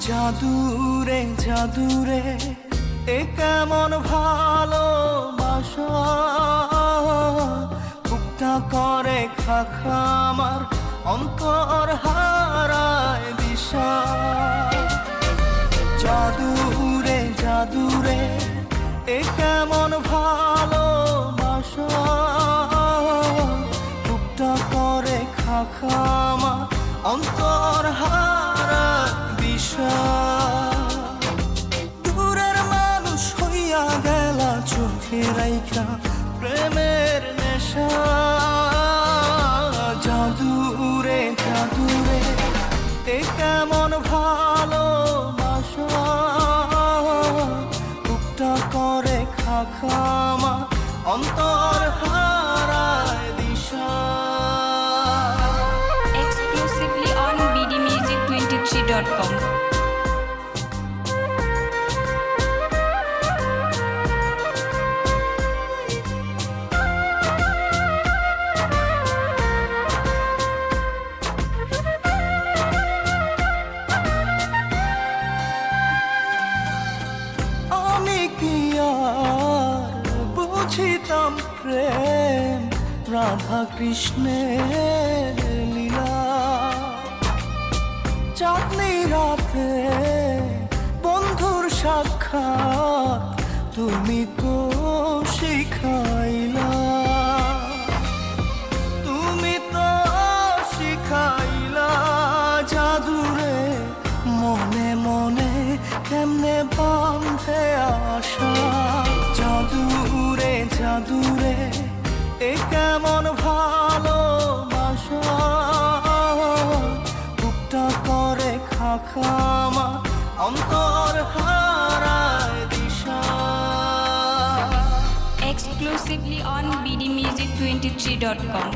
জাদুরে জাদুরে এ কেমন ভালোবাসা, বুকটা করে খাখা আমার অন্তর হারায় দিশা। জাদুরে জাদুরে এ কেমন ভালোবাসা, বুকটা করে খাখা আমার অন্তর হারায় দিশা। দূরের মানুষ হইয়া গেলা চোখে রাইখা প্রেমের নেশা। জাদুরে জাদুরে এ কেমন ভালোবাসা, বুকটা করে খাখা আমার অন্তর হারায় দিশা। Exclusively on bdmusic23.com. আমি কি আর বুঝিতাম প্রেম, রাধা কৃষ্ণের লীলা। চাঁদনি রাতে বন্ধুর সাক্ষাৎ তুমি তো শিখাইলা, তুমি তো শিখাইলা। জাদুরে মনে মনে কেমনে বাঁধে আশা। জাদুরে জাদুরে এ কেমন ভালোবাসা, বুকটা করে খাখা আমার অন্তর হারায় দিশা। Exclusively on bdmusic23.com.